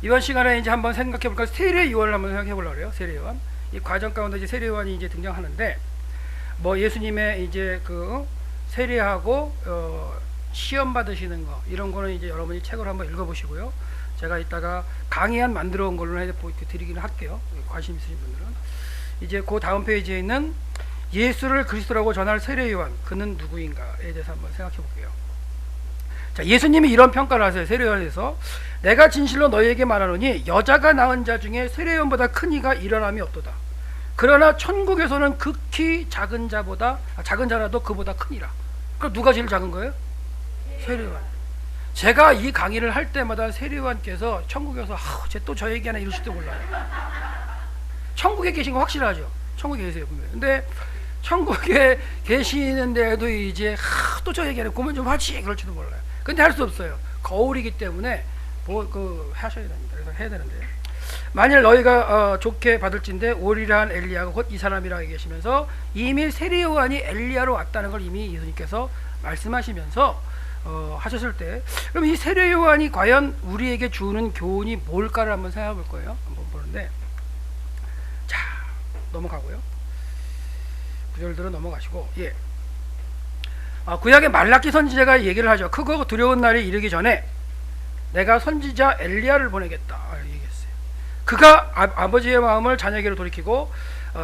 이번 시간에 이제 한번 생각해 볼까? 세례 요한을 한번 생각해 보려고 그래요. 세례 요한. 이 과정 가운데 이제 세례 요한이 이제 등장하는데, 뭐 예수님의 이제 그 세례하고 시험 받으시는 거, 이런 거는 이제 여러분이 책을 한번 읽어 보시고요. 제가 이따가 강의안 만들어 온 걸로 해 드리기는 할게요. 관심 있으신 분들은. 이제 그 다음 페이지에 있는 예수를 그리스도라고 전할 세례 요한, 그는 누구인가에 대해서 한번 생각해 볼게요. 자, 예수님이 이런 평가를 하세요. 세례 요한에서. 내가 진실로 너희에게 말하노니 여자가 낳은 자 중에 세례 요한보다 큰 이가 일어남이 없도다. 그러나 천국에서는 극히 작은 자보다, 작은 자라도 그보다 크니라. 그럼 누가 제일 작은 거예요? 세례 요한. 제가 이 강의를 할 때마다 세례 요한께서 천국에서 쟤 또 저 얘기하나 이러실지도 몰라요. 천국에 계신 거 확실하죠. 천국에 계세요 분명히. 근데 천국에 계시는데도 이제 또 저 얘기하네, 그러면 좀 하지, 그럴지도 몰라요. 근데 할 수 없어요. 거울이기 때문에 하셔야 됩니다. 그래서 해야 되는데, 만일 너희가 좋게 받을진대 오리라 한 엘리야가 곧 이 사람이라고 얘기하시면서 이미 세례 요한이 엘리야로 왔다는 걸 이미 예수님께서 말씀하시면서 하셨을 때, 그럼 이 세례 요한이 과연 우리에게 주는 교훈이 뭘까를 한번 생각해 볼 거예요. 한번 보는데, 자, 넘어가고요. 구절들은 넘어가시고, 예. 구약의 말라기 선지자가 얘기를 하죠. 크고 두려운 날이 이르기 전에 내가 선지자 엘리야를 보내겠다 얘기했어요. 그가 아버지의 마음을 자녀에게로 돌이키고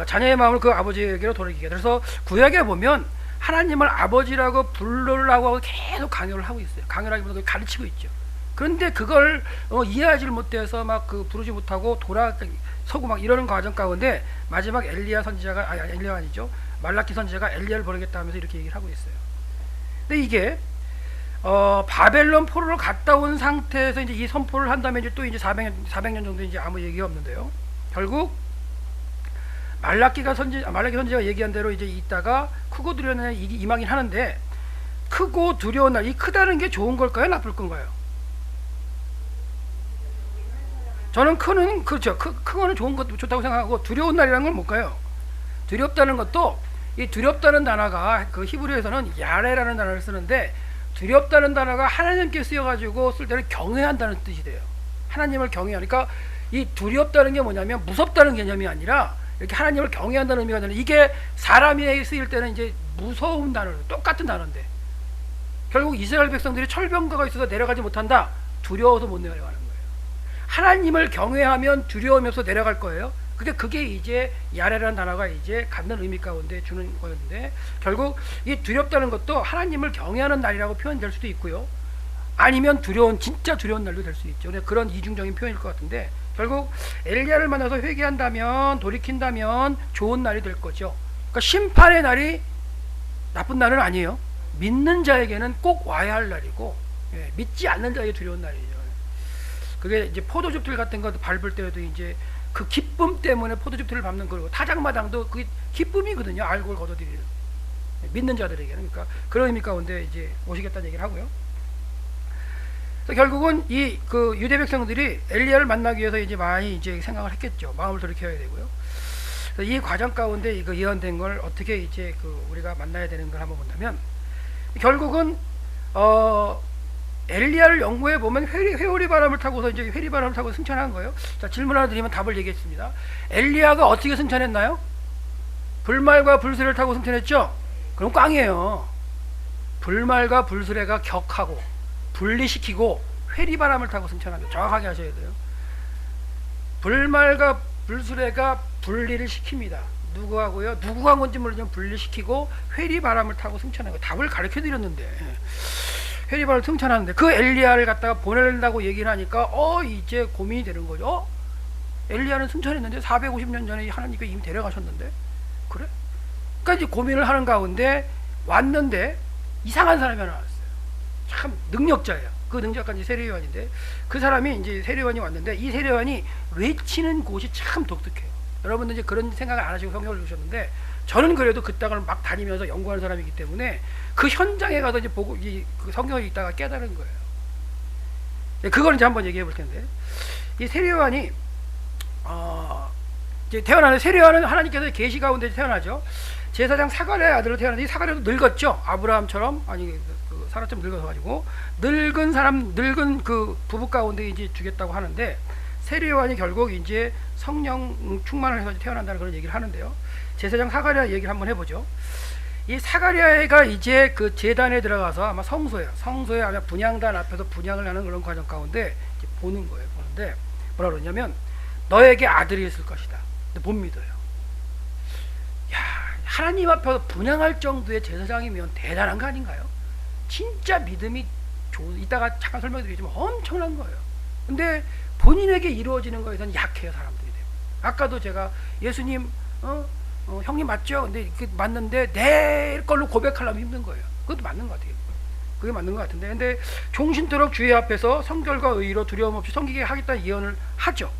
자녀의 마음을 그 아버지에게로 돌이키게. 그래서 구약에 보면 하나님을 아버지라고 부르라고 계속 강요를 하고 있어요. 강요라기보다 가르치고 있죠. 그런데 그걸 이해하지 못해서 막 부르지 못하고 돌아서고 막 이러는 과정 가운데 마지막 엘리야 선지자가, 엘리야 아니죠, 말라기 선지자가 엘리야를 보내겠다 하면서 이렇게 얘기를 하고 있어요. 근데 이게 바벨론 포로로 갔다 온 상태에서 이제 이 선포를 한 다음에 이제 또 이제 400년 정도 이제 아무 얘기가 없는데요. 결국 말라기 선지자가 얘기한 대로 이제 있다가 크고 두려운 날이 임하긴 하는데, 크고 두려운 날, 이 크다는 게 좋은 걸까요, 나쁠 건가요? 저는 그렇죠. 큰 거는 좋은 것도 좋다고 생각하고, 두려운 날이라는 건 뭘까요? 두렵다는 것도, 이 두렵다는 단어가 그 히브리어에서는 야레라는 단어를 쓰는데, 두렵다는 단어가 하나님께 쓰여가지고 쓸 때는 경외한다는 뜻이 돼요. 하나님을 경외하니까, 이 두렵다는 게 뭐냐면 무섭다는 개념이 아니라 이렇게 하나님을 경외한다는 의미가 되는, 이게 사람이 쓰일 때는 이제 무서운 단어로 똑같은 단어인데, 결국 이스라엘 백성들이 철병거가 있어서 내려가지 못한다. 두려워서 못 내려가는 거예요. 하나님을 경외하면 두려움이 없어 내려갈 거예요. 근데 그게 이제 야레라는 단어가 이제 갖는 의미 가운데 주는 거였는데, 결국 이 두렵다는 것도 하나님을 경외하는 날이라고 표현될 수도 있고요, 아니면 진짜 두려운 날도 될 수 있죠. 그런 이중적인 표현일 것 같은데, 결국 엘리야를 만나서 회개한다면, 돌이킨다면 좋은 날이 될 거죠. 그러니까 심판의 날이 나쁜 날은 아니에요. 믿는 자에게는 꼭 와야 할 날이고, 믿지 않는 자에게 두려운 날이죠. 그게 이제 포도즙들 같은 거 밟을 때에도 이제 그 기쁨 때문에 포도즙들을 밟는 거고, 타작마당도 그게 기쁨이거든요. 알고를 거둬들이는, 믿는 자들에게는. 그러니까 그런 의미 가운데 이제 오시겠다는 얘기를 하고요. 그래서 결국은 이 유대 백성들이 엘리야를 만나기 위해서 이제 많이 이제 생각을 했겠죠. 마음을 돌이켜야 되고요. 그래서 이 과정 가운데 이거 예언된 걸 어떻게 이제 우리가 만나야 되는 걸 한번 본다면, 결국은 엘리야를 연구해 보면 회오리 바람을 타고서 이제 회리 바람을 타고 승천한 거예요. 자, 질문 하나 드리면 답을 얘기했습니다. 엘리야가 어떻게 승천했나요? 불말과 불수레를 타고 승천했죠? 그럼 꽝이에요. 불말과 불수레가 격하고 분리시키고 회리 바람을 타고 승천합니다. 정확하게 하셔야 돼요. 불말과 불수레가 분리를 시킵니다. 누구하고요? 누구가 한 건지 모르지만 분리시키고 회리 바람을 타고 승천한 거예요. 답을 가르쳐 드렸는데, 회리바를 승천하는데 그 엘리야를 갖다가 보낸다고 얘기를 하니까 이제 고민이 되는 거죠. 엘리야는 승천했는데 450년 전에 하나님께 이미 데려가셨는데, 그래? 그러니까 이제 고민을 하는 가운데 왔는데 이상한 사람이 하나 왔어요. 참 능력자예요. 그 능력자가 이제 세례 요한인데, 그 사람이 이제 세례 요한이 왔는데, 이 세례 요한이 외치는 곳이 참 독특해요. 여러분들 이제 그런 생각을 안 하시고 성경을 읽으셨는데, 저는 그래도 그 땅을 막 다니면서 연구하는 사람이기 때문에 그 현장에 가서 이제 보고 그 성경을 읽다가 깨달은 거예요. 그걸 이제 한번 얘기해 볼 텐데, 이 세례 요한이 이제 태어나는, 세례 요한은 하나님께서 계시 가운데 태어나죠. 제사장 사가랴의 아들로 태어났는데, 이 사가랴도 늙었죠. 아브라함처럼, 아니 사라처럼 늙어서 가지고 늙은 그 부부 가운데 이제 주겠다고 하는데, 세례요한이 결국 이제 성령 충만을 해서 태어난다는 그런 얘기를 하는데요. 제사장 사가랴 얘기를 한번 해보죠. 이 사가랴가 이제 그 제단에 들어가서 아마 성소에 아마 분향단 앞에서 분향을 하는 그런 과정 가운데 이제 보는 거예요. 보는데 뭐라 그러냐면 너에게 아들이 있을 것이다. 근데 못 믿어요. 야, 하나님 앞에서 분향할 정도의 제사장이면 대단한 거 아닌가요? 진짜 믿음이 이따가 잠깐 설명드리지만 엄청난 거예요. 근데 본인에게 이루어지는 거에선 약해요. 사람들이. 아까도 제가 예수님 형님 맞죠? 근데 맞는데 내 걸로 고백하려면 힘든 거예요. 그것도 맞는 것 같아요. 그게 맞는 것 같은데, 근데 종신토록 주의 앞에서 성결과 의로 두려움 없이 섬기게 하겠다는 예언을 하죠.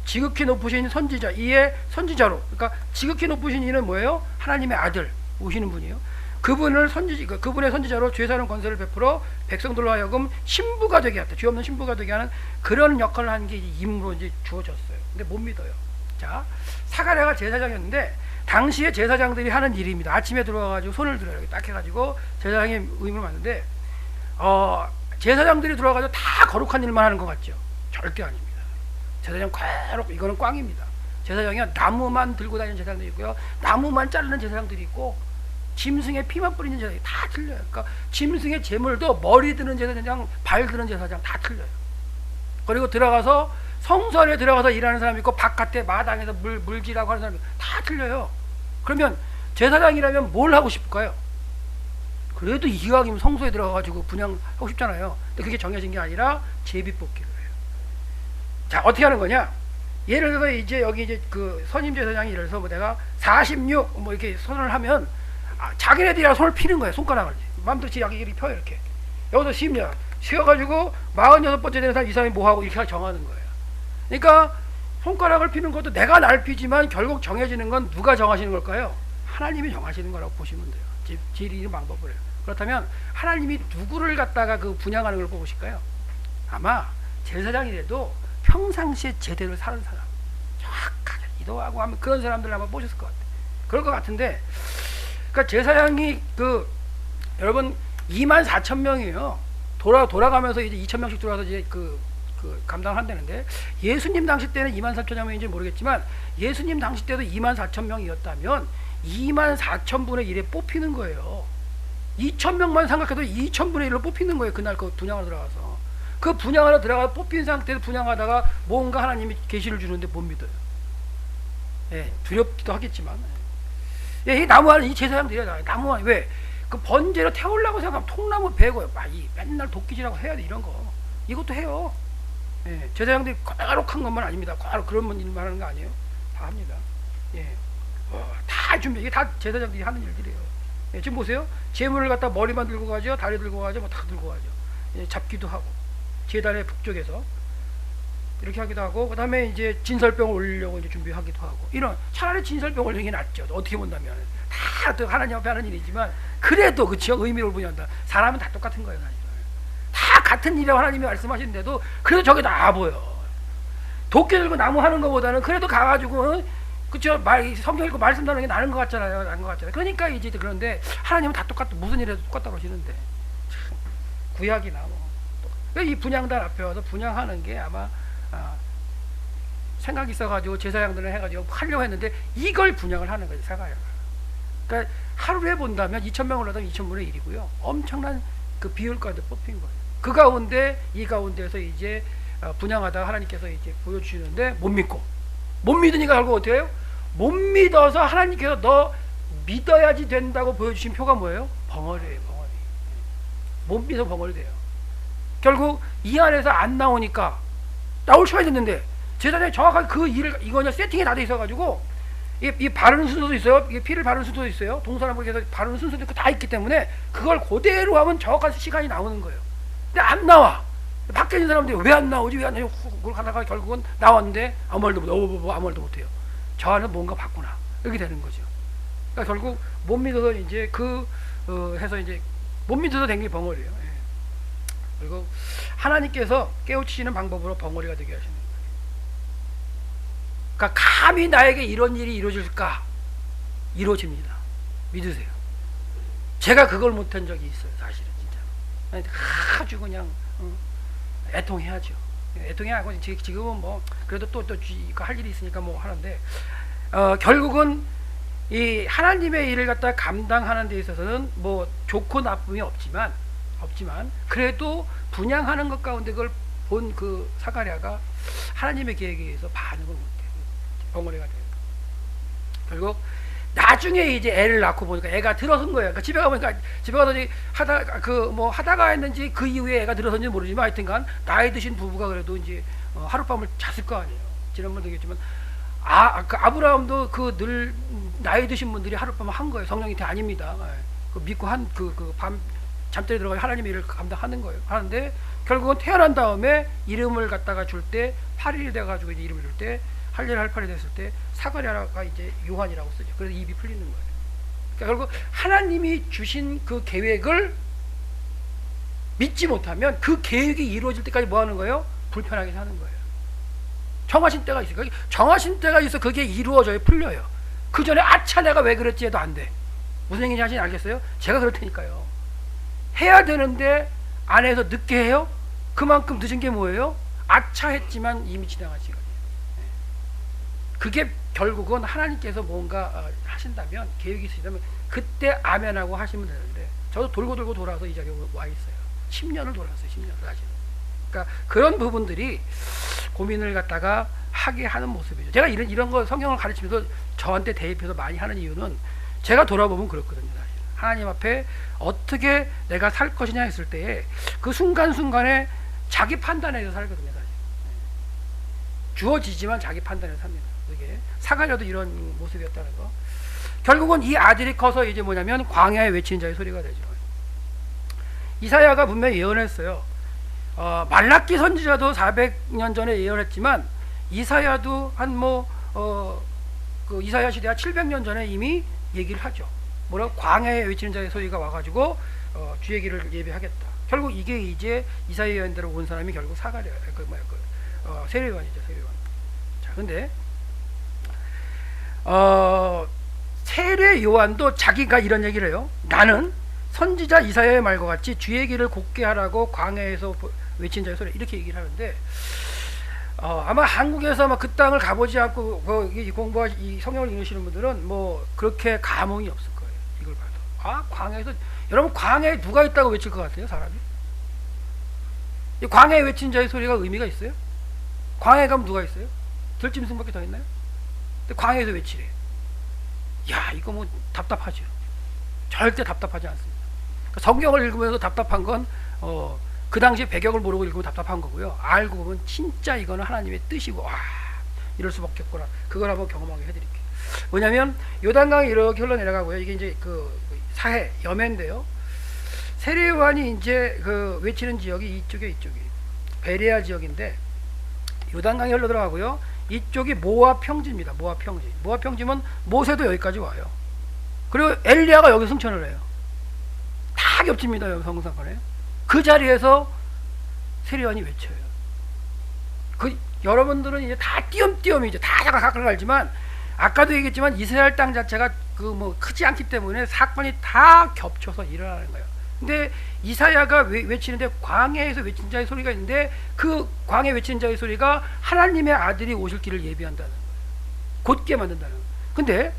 지극히 높으신 선지자, 이에 선지자로, 그러니까 지극히 높으신 이는 뭐예요? 하나님의 아들 오시는 분이에요. 그분의 선지자로 죄사하는 권세를 베풀어 백성들로 하여금 신부가 되게 했다. 죄 없는 신부가 되게 하는 그런 역할을 하는 게 임무로 이제 주어졌어요. 근데 못 믿어요. 자, 사가랴가 제사장이었는데 당시에 제사장들이 하는 일입니다. 아침에 들어와가지고 손을 들어요. 딱 해가지고 제사장의 의무를 맡는데 제사장들이 들어와가지고 다 거룩한 일만 하는 것 같죠? 절대 아닙니다. 제사장 이거는 꽝입니다. 제사장이 나무만 들고 다니는 제사장들이 있고요. 나무만 자르는 제사장들이 있고 짐승의 피만 뿌리는 제사장이 다 틀려요. 그러니까 짐승의 제물도 머리 드는 제사장, 발 드는 제사장 다 틀려요. 그리고 들어가서 성소 안에 들어가서 일하는 사람이 있고 바깥에 마당에서 물질하고 하는 사람이 있고 다 틀려요. 그러면 제사장이라면 뭘 하고 싶을까요? 그래도 이왕이면 성소에 들어가가지고 분향하고 싶잖아요. 근데 그게 정해진 게 아니라 제비 뽑기로 해요. 자, 어떻게 하는 거냐? 예를 들어서 이제 여기 이제 그 선임 제사장이 예를 들어서 뭐 내가 46 뭐 이렇게 선언을 하면 자기네들이랑 손을 피는 거예요. 손가락을 마음대로 자기들이 펴요. 이렇게 여기서 10년 쉬어가지고 46번째 되는 사람 이 사람이 뭐하고 이렇게 정하는 거예요. 그러니까 손가락을 피는 것도 내가 날 피지만 결국 정해지는 건 누가 정하시는 걸까요? 하나님이 정하시는 거라고 보시면 돼요. 제일 이런 방법을 해요. 그렇다면 하나님이 누구를 갖다가 그 분양하는 걸 뽑으실까요? 아마 제사장이라도 평상시에 제대로 사는 사람, 정확하게 기도하고 하면 그런 사람들을 아마 뽑으셨을 것 같아요. 그럴 것 같은데, 그러니까 제사장이 여러분 24,000명이에요. 돌아가면서 이제 2,000명씩 들어와서 이제 감당을 한다는데, 예수님 당시 때는 23,000명인지 모르겠지만 예수님 당시 때도 24,000명이었다면 24,000분의 1에 뽑히는 거예요. 2,000명만 생각해도 2,000분의 1로 뽑히는 거예요. 그날 그 분양하러 들어가서. 그 분양하러 들어가 뽑힌 상태에서 분양하다가 뭔가 하나님이 계시를 주는데 못 믿어요. 예, 두렵기도 하겠지만. 예, 이 나무하는 이 제사장들이야. 나무하는 왜? 그 번제로 태우려고 생각하면 통나무 베고요. 맨날 도끼질하고 해야 돼. 이런 거. 이것도 해요. 예, 제사장들이 거룩한 것만 아닙니다. 그런 일만 하는 거 아니에요. 다 합니다. 예, 다 준비. 이게 다 제사장들이 하는 일들이에요. 예, 지금 보세요. 제물을 갖다 머리만 들고 가죠. 다리 들고 가죠. 뭐 다 들고 가죠. 예, 잡기도 하고. 제단의 북쪽에서 이렇게 하기도 하고, 그 다음에 이제 진설병을 올리려고 이제 준비하기도 하고, 차라리 진설병 올리는 게 낫죠. 어떻게 본다면 다 또 하나님 앞에 하는 일이지만 그래도 그쵸, 의미를 부여한다. 사람은 다 똑같은 거예요. 사실은 다 같은 일이라고 하나님이 말씀하시는데도 그래도 저게 나아 보여. 도끼 들고 나무 하는 것보다는 그래도 가가지고 그쵸, 성경 읽고 말씀 나누는 게 나은 것 같잖아요. 나은 것 같잖아요. 그러니까 이제 그런데 하나님은 다 똑같다. 무슨 일에도 똑같다고 하시는데 참 구약이나 뭐 이 분향단 앞에 와서 분향하는 게 아마 생각이 있어가지고 제사장들을 해가지고 하려고 했는데 이걸 분향을 하는 거죠. 사가랴가. 그러니까 하루에 본다면 2,000명을 얻으면 2,000분의 1이고요. 엄청난 그 비율 가운데 뽑힌 거예요. 그 가운데 이 가운데서 이제 분향하다가 하나님께서 이제 보여주시는데 못 믿으니까 결국 어떻게 해요? 못 믿어서 하나님께서 너 믿어야지 된다고 보여주신 표가 뭐예요? 벙어리예요. 벙어리. 못 믿어 벙어리 돼요. 결국 이 안에서 안 나오니까 나올 수가 있는데 제사장이 정확하게 그 일을 이거냐 세팅이 다 돼 있어가지고 이 바르는 순서도 있어요. 이게 피를 바르는 순서도 있어요. 동서남북 해서 바르는 순서도 있고 다 있기 때문에 그걸 그대로 하면 정확한 시간이 나오는 거예요. 근데 안 나와. 밖에 있는 사람들이 왜 안 나오지? 왜 안 나오지? 그걸 하다가 결국은 나왔는데 아무 말도 아무 말도 못해요. 저 안에 뭔가 봤구나. 이렇게 되는 거죠. 그러니까 결국 못 믿어서 이제 해서 이제 못 믿어서 된 게 벙어리예요. 그리고 하나님께서 깨우치시는 방법으로 벙어리가 되게 하시는 거예요. 그러니까 감히 나에게 이런 일이 이루어질까? 이루어집니다. 믿으세요. 제가 그걸 못한 적이 있어요. 사실은 진짜. 아주 그냥 애통해야죠. 애통이 아니고 지금은 뭐 그래도 또 할 일이 있으니까 뭐 하는데 결국은 이 하나님의 일을 갖다 감당하는 데 있어서는 뭐 좋고 나쁨이 없지만 그래도 분양하는 것 가운데 그걸 본 그 사가랴가 하나님의 계획에 의해서 반응을 못해요. 벙어리가 돼요. 결국 나중에 이제 애를 낳고 보니까 애가 들어선 거예요. 그러니까 집에 가보니까 집에 가서 하다가 했는지 그 이후에 애가 들어선지 모르지만 하여튼간 나이 드신 부부가 그래도 이제 하룻밤을 잤을 거 아니에요. 지난번에 얘기했지만 그 아브라함도 그 늘 나이 드신 분들이 하룻밤을 한 거예요. 성령이 아닙니다. 그 믿고 밤 잠들에 들어가 하나님의 일을 감당하는 거예요. 하는데 결국은 태어난 다음에 이름을 갖다가 줄 때 8일이 돼가지고 이제 이름을 줄 때 할례를 할 8이 됐을 때 사가랴가 이제 요한이라고 쓰죠. 그래서 입이 풀리는 거예요. 그러니까 결국 하나님이 주신 그 계획을 믿지 못하면 그 계획이 이루어질 때까지 뭐 하는 거예요? 불편하게 사는 거예요. 정하신 때가 있어요. 정하신 때가 있어 그게 이루어져요. 풀려요. 그 전에 아차 내가 왜 그랬지 해도 안 돼. 무슨 얘기인지 하시니 알겠어요? 제가 그럴 테니까요. 해야 되는데 안 해서 늦게 해요? 그만큼 늦은 게 뭐예요? 아차 했지만 이미 지나간 시간이에요. 그게 결국은 하나님께서 뭔가 하신다면 계획이 있으시다면 그때 아멘하고 하시면 되는데 저도 돌고 돌아서 이 자리에 와 있어요. 10년을 돌았어요. 10년을 사실. 그러니까 그런 부분들이 고민을 갖다가 하게 하는 모습이죠. 제가 이런 거 성경을 가르치면서 저한테 대입해서 많이 하는 이유는 제가 돌아보면 그렇거든요. 사실. 하나님 앞에 어떻게 내가 살 것이냐 했을 때에 그 순간순간에 자기 판단에서 살거든요. 사실. 주어지지만 자기 판단에서 삽니다. 그게 사가랴도 이런 모습이었다는 거. 결국은 이 아들이 커서 이제 뭐냐면 광야에 외치는 자의 소리가 되죠. 이사야가 분명히 예언했어요. 말라기 선지자도 400년 전에 예언했지만 이사야도 그 이사야 시대가 700년 전에 이미 얘기를 하죠. 뭐라고? 광야에 외치는 자의 소리가 와가지고 주의 길을 예비하겠다. 결국 이게 이제 이사야 예언대로 온 사람이 결국 사가랴 세례요한이죠. 세례요한. 자, 근데 세례요한도 자기가 이런 얘기를 해요. 나는 선지자 이사야의 말과 같이 주의 길을 곧게 하라고 광야에서 외친 자의 소리 이렇게 얘기를 하는데 아마 한국에서 아마 그 땅을 가보지 않고 이 성경을 읽으시는 분들은 뭐 그렇게 감흥이 없을 거예요. 이걸 봐도 광야에서 여러분 광야에 누가 있다고 외칠 것 같아요? 사람이? 이 광야에 외친 자의 소리가 의미가 있어요? 광야에 가면 누가 있어요? 들짐승밖에 더 있나요? 근데 광야에서 외치래. 야 이거 뭐 답답하죠. 절대 답답하지 않습니다. 그러니까 성경을 읽으면서 답답한 건 그 당시에 배경을 모르고 읽으면 답답한 거고요. 알고 보면 진짜 이거는 하나님의 뜻이고 이럴 수밖에 없구나. 그걸 한번 경험하게 해드릴게요. 뭐냐면 요단강이 이렇게 흘러내려가고요. 이게 이제 그 사해 여매인데요. 세례요한이 이제 그 외치는 지역이 이쪽이 베레아 지역인데 요단강이 흘러 들어가고요. 이쪽이 모압 평지입니다. 모압 평지면 모세도 여기까지 와요. 그리고 엘리야가 여기 승천을 해요. 다 겹칩니다. 성상권에. 그 자리에서 세례요한이 외쳐요. 여러분들은 이제 다 띄엄띄엄이죠. 다 각각 알지만 아까도 얘기했지만 이스라엘 땅 자체가 크지 않기 때문에 사건이 다 겹쳐서 일어나는 거예요. 근데 이사야가 외치는데 광야에서 외친 자의 소리가 있는데 그 광야에 외치는 자의 소리가 하나님의 아들이 오실 길을 예비한다는 거예요. 곧게 만든다는 거예요. 근데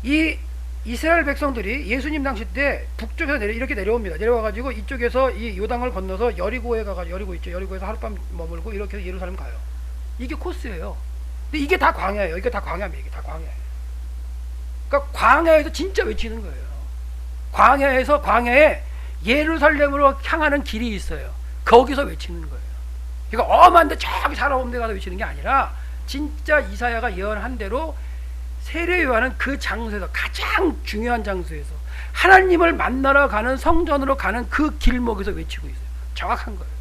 이 이스라엘 백성들이 예수님 당시 때 북쪽에서 이렇게 내려옵니다. 내려와가지고 이쪽에서 이 요단을 건너서 여리고에 가가지고 여리고에서 하룻밤 머물고 이렇게 해서 예루살렘 가요. 이게 코스예요. 근데 이게 다 광야예요. 이게 다 광야입니다. 이게 다 광야예요. 그러니까 광야에서 진짜 외치는 거예요. 광야에 예루살렘으로 향하는 길이 있어요. 거기서 외치는 거예요. 그러니까 엄한데 저기 살아온 데 가서 외치는 게 아니라 진짜 이사야가 예언한 대로 세례요한은 그 장소에서 가장 중요한 장소에서 하나님을 만나러 가는 성전으로 가는 그 길목에서 외치고 있어요. 정확한 거예요.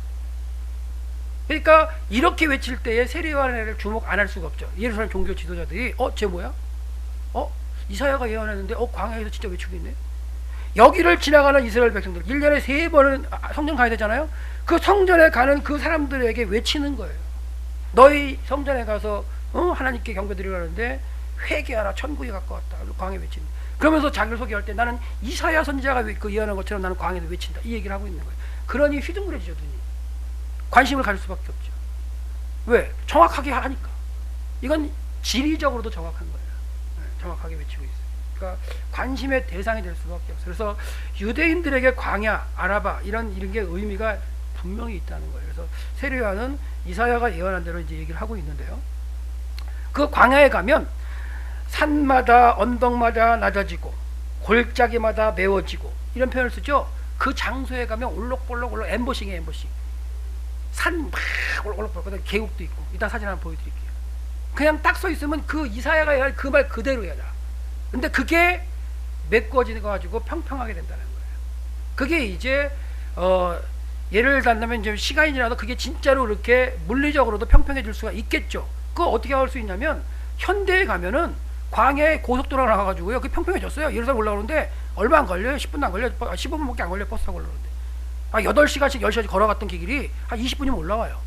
그러니까 이렇게 외칠 때에 세례요한을 주목 안 할 수가 없죠. 예루살렘 종교 지도자들이 쟤 뭐야? 이사야가 예언했는데 광야에서 진짜 외치고 있네. 여기를 지나가는 이스라엘 백성들 1년에 3번은 성전 가야 되잖아요. 그 성전에 가는 그 사람들에게 외치는 거예요. 너희 성전에 가서 하나님께 경배드리려는데 회개하라, 천국이 가까웠다. 광야에 외치는. 그러면서 자기를 소개할 때 나는 이사야 선지자가 그 예언한 것처럼 나는 광야에서 외친다. 이 얘기를 하고 있는 거예요. 그러니 휘둥그레지죠 눈이. 관심을 가질 수밖에 없죠. 왜? 정확하게 하니까. 이건 지리적으로도 정확한 거예요. 정확하게 외치고 있어요. 그러니까 관심의 대상이 될 수밖에 없어요. 그래서 유대인들에게 광야, 아라바 이런 게 의미가 분명히 있다는 거예요. 그래서 세례요한은 이사야가 예언한 대로 이제 얘기를 하고 있는데요. 그 광야에 가면 산마다 언덕마다 낮아지고 골짜기마다 메워지고 이런 표현을 쓰죠. 그 장소에 가면 올록볼록 엠보싱이에요. 엠보싱. 산 막 올록볼록 그다음에 계곡도 있고. 이따 사진 한번 보여드릴게요. 그냥 딱 서 있으면 그 이사야가 얘기할 그 말 그대로야. 근데 그게 메꿔지는 거 가지고 평평하게 된다는 거예요. 그게 이제 예를 들면 이제 시간이 지나도 그게 진짜로 이렇게 물리적으로도 평평해질 수가 있겠죠. 그거 어떻게 할 수 있냐면 현대에 가면은 광야에 고속도로가 나가가지고요. 그게 평평해졌어요. 예루살렘 올라오는데 얼마 안 걸려요. 10분도 안 걸려요. 15분밖에 안 걸려요. 버스 타고 올라오는데. 8시간씩 10시간씩 걸어갔던 길이 한 20분이면 올라와요.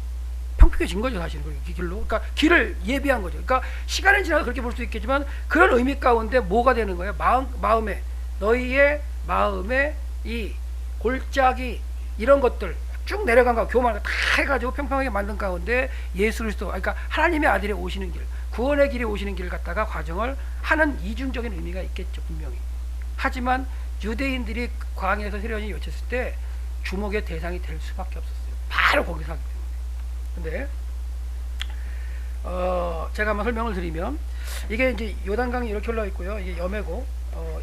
평평해진 거죠, 사실은. 그 길로. 그러니까 길을 예비한 거죠. 그러니까 시간이 지나서 그렇게 볼 수 있겠지만 그런 의미 가운데 뭐가 되는 거예요? 마음에 너희의 마음에 이 골짜기 이런 것들 쭉 내려간 거 교만을 다 해가지고 평평하게 만든 가운데 예수 그리스도, 그러니까 하나님의 아들이 오시는 길, 구원의 길에 오시는 길을 갖다가 과정을 하는 이중적인 의미가 있겠죠, 분명히. 하지만 유대인들이 광야에서 세례요한이 외쳤을 때 주목의 대상이 될 수밖에 없었어요. 바로 거기서 하기 때문에. 근데 제가 한번 설명을 드리면 이게 이제 요단강이 이렇게 올라와 있고요. 이게 여매고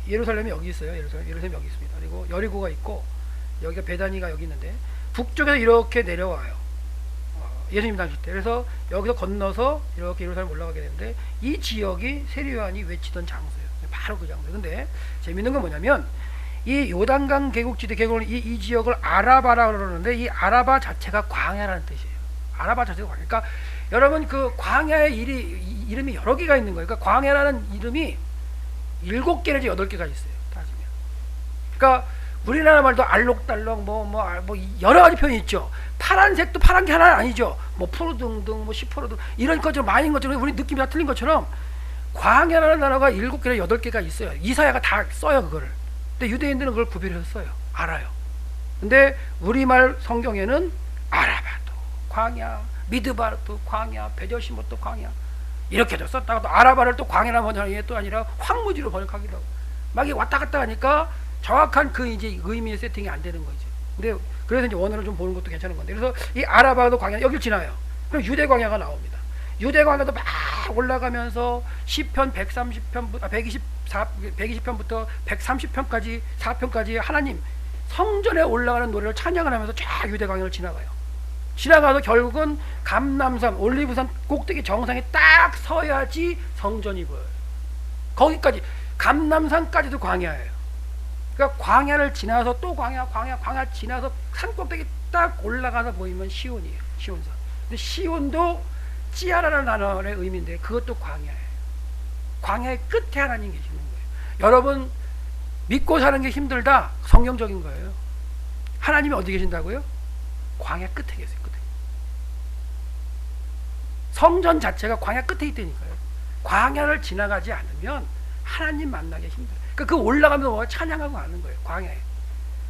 예루살렘이 여기 있어요. 예루살렘이 여기 있습니다. 그리고 여리고가 있고 여기가 베다니가 여기 있는데 북쪽에서 이렇게 내려와요. 예수님 당시 때. 그래서 여기서 건너서 이렇게 예루살렘 올라가게 되는데 이 지역이 세례요한이 외치던 장소예요. 바로 그 장소예요. 근데 재밌는 건 뭐냐면 이 요단강 계곡지대 계곡을 이 지역을 아라바라 그러는데 이 아라바 자체가 광야라는 뜻이에요. 아라바 자체가 광야. 그러니까 여러분 그 광야의 이름이 여러 개가 있는 거예요. 그러니까 광야라는 이름이 7개 내지 8개가 있어요. 따지면. 그러니까 우리나라 말도 알록달록 뭐 여러 가지 표현이 있죠. 파란색도 파란 게 하나는 아니죠. 뭐 푸르등등 뭐 시퍼르등 이런 것처럼 많은 것처럼 우리 느낌이 다 틀린 것처럼 광야라는 단어가 7개나 8개가 있어요. 이사야가 다 써요 그거를. 근데 유대인들은 그걸 구별해서 써요. 알아요. 근데 우리말 성경에는 아라바도 광야, 미드바도 광야, 베저시못도 광야 이렇게도 썼다가 또 아라바를 또 광야라 번역이 또 아니라 황무지로 번역하기도 하고 막 이게 왔다 갔다 하니까 정확한 그 이제 의미의 세팅이 안 되는 거죠. 근데 그래서 이제 원어를 좀 보는 것도 괜찮은 건데 그래서 이 아라바도 광야 여길 지나요. 그럼 유대 광야가 나옵니다. 유대 광야도 막 올라가면서 시편 130편 120편부터 130편까지 4편까지 하나님 성전에 올라가는 노래를 찬양을 하면서 쫙 유대 광야를 지나가요. 지나가서 결국은 감람산 올리브산 꼭대기 정상에 딱 서야지 성전이 보여요. 거기까지 감람산까지도 광야예요. 그러니까 광야를 지나서 또 광야 지나서 산 꼭대기 딱 올라가서 보이면 시온이에요. 시온산. 근데 시온도 찌아라는 단어의 의미인데 그것도 광야예요. 광야의 끝에 하나님 계시는 거예요. 여러분 믿고 사는 게 힘들다. 성경적인 거예요. 하나님이 어디 계신다고요? 광야 끝에 계세요. 끝에. 성전 자체가 광야 끝에 있다니까요. 광야를 지나가지 않으면 하나님 만나기 힘들어요. 그러니까 그 올라가면서 찬양하고 가는 거예요. 광야에.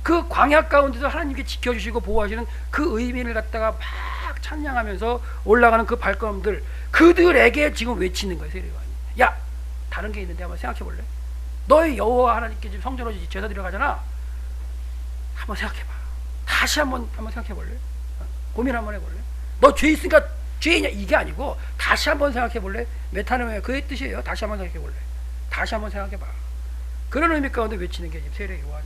그 광야 가운데서 하나님께 지켜주시고 보호하시는 그 의미를 갖다가 막 찬양하면서 올라가는 그 발걸음들 그들에게 지금 외치는 거예요. 세례요한이. 야 다른 게 있는데 한번 생각해 볼래? 너희 여호와 하나님께 지금 성전으로 제사 드려가잖아. 한번 생각해봐. 다시 한번 생각해 볼래? 고민 한번 해볼래? 너 죄 있으니까 죄이냐 이게 아니고 다시 한번 생각해 볼래? 메타노미아 그의 뜻이에요. 다시 한번 생각해 볼래? 다시 한번 생각해 봐. 그런 의미 가운데 외치는 게 세례 요한의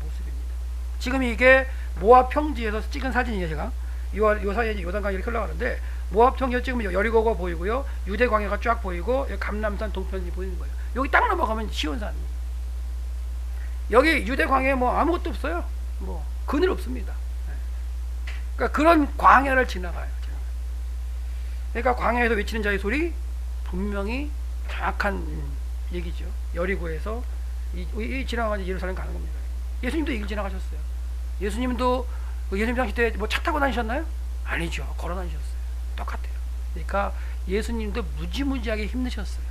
모습입니다. 지금 이게 모압 평지에서 찍은 사진이에요. 제가 요 사이에 요단강이 이렇게 흘러가는데 모압 평지에 찍으면 여리고가 보이고요, 유대 광야가 쫙 보이고 감람산 동편이 보이는 거예요. 여기 딱 넘어가면 시온산. 여기 유대 광야에 뭐 아무것도 없어요. 뭐 그늘 없습니다. 그러니까 그런 광야를 지나가요. 그러니까 광야에서 외치는 자의 소리 분명히 정확한 얘기죠. 여리고에서 이 지나가서 예루살렘 가는 겁니다. 예수님도 이 길 지나가셨어요. 예수님도 예수님 당시 때 뭐 차 타고 다니셨나요? 아니죠. 걸어 다니셨어요. 똑같아요. 그러니까 예수님도 무지무지하게 힘드셨어요.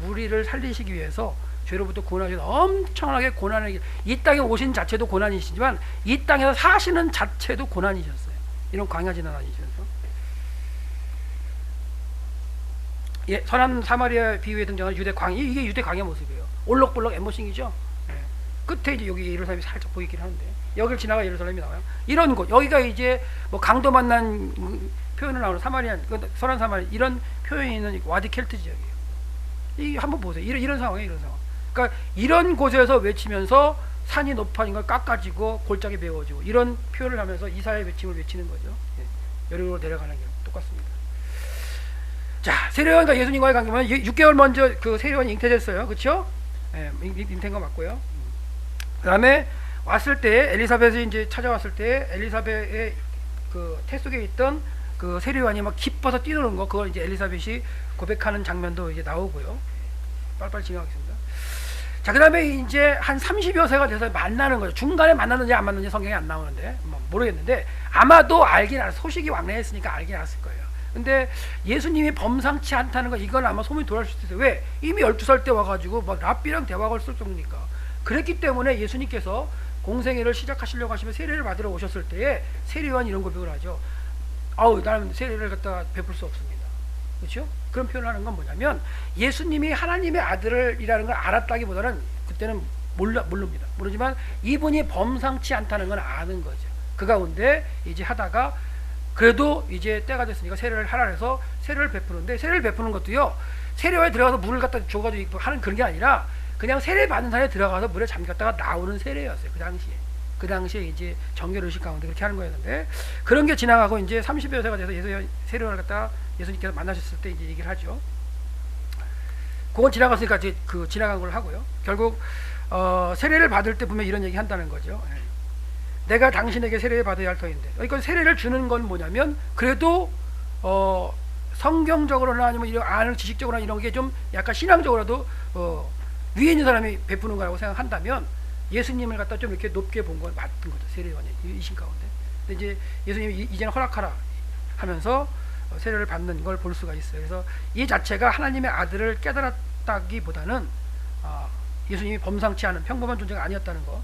우리를 살리시기 위해서 죄로부터 구원하셔서 엄청나게 고난의 길, 이 땅에 오신 자체도 고난이시지만 이 땅에서 사시는 자체도 고난이셨어요. 이런 광야 지나다니면서. 예, 선한 사마리아 비유에 등장하는 유대 광야, 이게 유대 광야 모습이에요. 올록볼록 엠보싱이죠. 예. 끝에 이제 여기 예루살렘이 살짝 보이긴 하는데 여기를 지나가 예루살렘이 나와요. 이런 곳, 여기가 이제 뭐 강도 만난 표현을 나오는 사마리안, 선한 사마리아 이런 표현이 있는 와디 켈트 지역이에요. 이 한번 보세요. 이런 상황이에요, 이런 상황. 그러니까 이런 곳에서 외치면서 산이 높아진 걸 깎아지고 골짜기 메워지고 이런 표현을 하면서 이사야의 외침을 외치는 거죠. 예. 여리고로 내려가는 게 똑같습니다. 자, 세례요한과 예수님과의 관계는 6개월 먼저 그 세례요한이 잉태됐어요. 그렇죠? 예, 잉태인 거 맞고요. 그다음에 왔을 때 엘리사벳이 이제 찾아왔을 때 엘리사벳의 그 태 속에 있던 그 세례요한이 막 기뻐서 뛰노는 거, 그걸 이제 엘리사벳이 고백하는 장면도 이제 나오고요. 빨리빨리 진행하겠습니다. 자, 그 다음에 이제 한 30여 세가 돼서 만나는 거죠. 중간에 만났는지 안 만났는지 성경에 안 나오는데 뭐 모르겠는데 아마도 알긴 알았어요. 소식이 왕래했으니까 알긴 알았을 거예요. 근데 예수님이 범상치 않다는 거, 이건 아마 소문이 돌아올 수도 있어요. 왜? 이미 12살 때 와가지고 막 랍비랑 대화를 쓸 정도니까. 그랬기 때문에 예수님께서 공생애를 시작하시려고 하시면 세례를 받으러 오셨을 때에 세례요한 이런 고백을 하죠. 아우, 나는 세례를 갖다가 베풀 수 없습니다. 그렇죠? 그런 표현을 하는 건 뭐냐면 예수님이 하나님의 아들이라는 걸 알았다기보다는 그때는 모릅니다. 모르지만 이분이 범상치 않다는 건 아는 거죠. 그 가운데 이제 하다가 그래도 이제 때가 됐으니까 세례를 하라 해서 세례를 베푸는데, 세례를 베푸는 것도요, 세례와에 들어가서 물을 갖다 줘가지고 하는 그런 게 아니라 그냥 세례 받는 사람이 들어가서 물에 잠겼다가 나오는 세례였어요. 그 당시에 이제 정결의식 가운데 그렇게 하는 거였는데, 그런 게 지나가고 이제 30여 세가 돼서 세례를 갖다가 예수님께서 만나셨을 때 이제 얘기를 하죠. 그건 지나갔으니까 이제 그 지나간 걸 하고요. 결국 세례를 받을 때 보면 이런 얘기 한다는 거죠. 내가 당신에게 세례를 받아야 할 터인데, 그러니까 세례를 주는 건 뭐냐면 그래도 성경적으로나 아니면 이런 아는 지식적으로나 이런 게 좀 약간 신앙적으로도 위에 있는 사람이 베푸는 거라고 생각한다면 예수님을 갖다 좀 이렇게 높게 본 건 맞는 거죠. 세례요한이 이신 가운데. 근데 이제 예수님이 이제는 허락하라 하면서 세례를 받는 걸 볼 수가 있어요. 그래서 이 자체가 하나님의 아들을 깨달았다기보다는 예수님이 범상치 않은 평범한 존재가 아니었다는 거,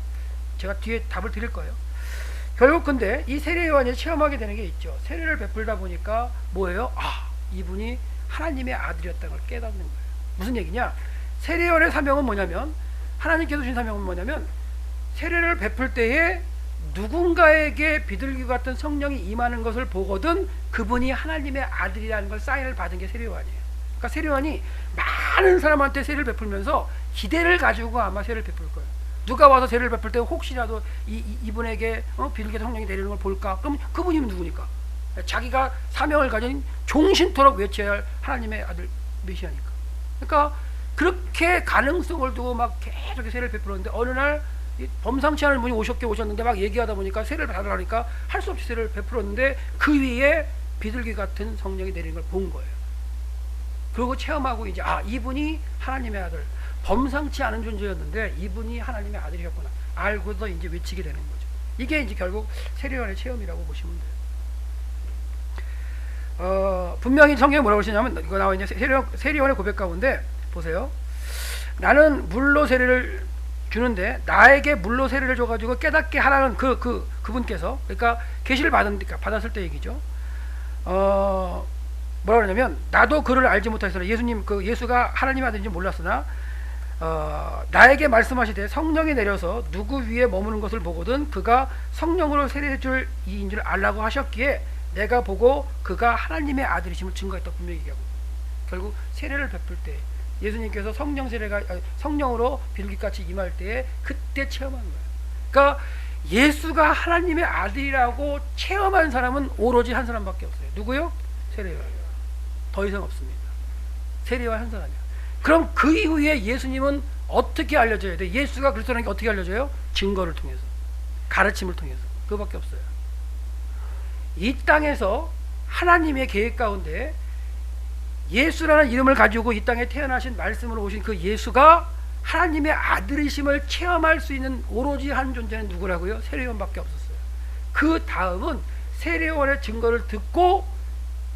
제가 뒤에 답을 드릴 거예요. 결국 근데 이 세례요한이 체험하게 되는 게 있죠. 세례를 베풀다 보니까 뭐예요? 이분이 하나님의 아들이었다는 걸 깨닫는 거예요. 무슨 얘기냐? 세례요한의 사명은 뭐냐면, 하나님께서 주신 사명은 뭐냐면, 세례를 베풀 때에 누군가에게 비둘기 같은 성령이 임하는 것을 보거든 그분이 하나님의 아들이라는 걸 사인을 받은 게 세례요한이에요. 그러니까 세례요한이 많은 사람한테 세례를 베풀면서 기대를 가지고 아마 세례를 베풀 거예요. 누가 와서 세례를 베풀 때 혹시라도 이분에게 비둘기 성령이 내리는 걸 볼까? 그럼 그분이 누구니까? 자기가 사명을 가진 종신토록 외쳐야 할 하나님의 아들 메시아니까. 그러니까 그렇게 가능성을 두고 막 계속 세례를 베풀었는데, 어느 날 범상치 않은 분이 오셨는데 막 얘기하다 보니까 세례를 받으라니까 할 수 없이 세례를 베풀었는데 그 위에 비둘기 같은 성령이 내리는 걸 본 거예요. 그리고 체험하고 이제 이분이 하나님의 아들, 범상치 않은 존재였는데 이분이 하나님의 아들이었구나 알고서 이제 외치게 되는 거죠. 이게 이제 결국 세례요한의 체험이라고 보시면 돼요. 분명히 성경에 뭐라고 하시냐면, 이거 나와 있는 세례요한의 고백 가운데 보세요. 나는 물로 세례를 주는데 나에게 물로 세례를 줘가지고 깨닫게 하라는 그분께서, 그러니까 계시를 받았을 때 얘기죠. 뭐라 그러냐면, 나도 그를 알지 못하였으나, 예수가 하나님의 아들인지 몰랐으나 나에게 말씀하시되 성령이 내려서 누구 위에 머무는 것을 보거든 그가 성령으로 세례해 줄 이인 줄 알라고 하셨기에 내가 보고 그가 하나님의 아들이심을 증거했다 분명히 얘기하고, 결국 세례를 베풀 때 예수님께서 성령으로 비둘기같이 임할 때에 그때 체험하는 거예요. 그러니까 예수가 하나님의 아들이라고 체험한 사람은 오로지 한 사람밖에 없어요. 누구요? 세례요한. 더 이상 없습니다. 세례요한 한 사람이야. 그럼 그 이후에 예수님은 어떻게 알려져야 돼? 예수가 그리스도라는 게 어떻게 알려져요? 증거를 통해서, 가르침을 통해서. 그거밖에 없어요. 이 땅에서 하나님의 계획 가운데 예수라는 이름을 가지고 이 땅에 태어나신 말씀으로 오신 그 예수가 하나님의 아들이심을 체험할 수 있는 오로지 한 존재는 누구라고요? 세례요한밖에 없었어요. 그 다음은 세례요한의 증거를 듣고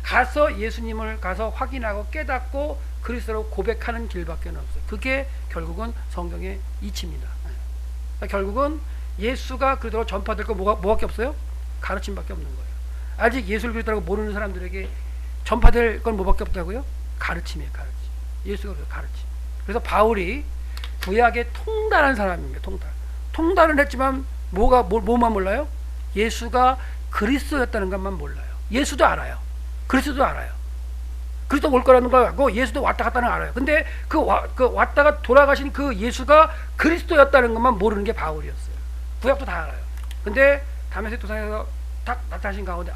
가서 예수님을 가서 확인하고 깨닫고 그리스도로 고백하는 길밖에 없어요. 그게 결국은 성경의 이치입니다. 그러니까 결국은 예수가 그대로 전파될 거 뭐밖에 없어요? 가르침밖에 없는 거예요. 아직 예수를 그리스도라고 모르는 사람들에게 전파될 건 뭐밖에 없다고요? 가르침이에요. 가르침. 예수가 가르침. 그래서 바울이 구약의 통달한 사람입니다. 통달은 했지만 뭐만 몰라요? 예수가 그리스도였다는 것만 몰라요. 예수도 알아요. 그리스도도 알아요. 그리스도 올 거라는 걸 알고 예수도 왔다 갔다는 걸 알아요. 근데 그 왔다가 돌아가신 그 예수가 그리스도였다는 것만 모르는 게 바울이었어요. 구약도 다 알아요. 근데 다메섹 도상에서 딱 나타나신 가운데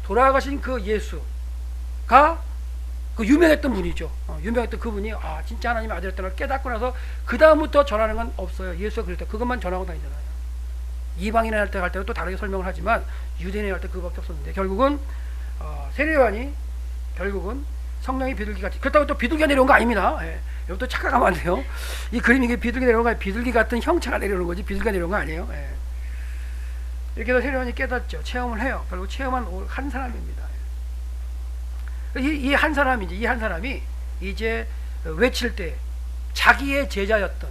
돌아가신 그 예수가 그 유명했던 분이죠. 유명했던 그분이 진짜 하나님의 아들이었다는 걸 깨닫고 나서 그 다음부터 전하는 건 없어요. 예수가 그랬다. 그것만 전하고 다니잖아요. 이방인에 할 때 때는 또 다르게 설명을 하지만 유대인에 할 때 그거밖에 없었는데 결국은 세례 요한이 결국은 성령이 비둘기같이, 그렇다고 또 비둘기가 내려온 거 아닙니다. 예. 여러분 또 착각하면 안 돼요. 이 그림이 이게 비둘기 내려온 거 아니에요. 비둘기 같은 형체가 내려오는 거지 비둘기가 내려온 거 아니에요. 예. 이렇게 해서 세례 요한이 깨닫죠. 체험을 해요. 결국 체험한 한 사람입니다. 이 한 사람이 이제 외칠 때 자기의 제자였던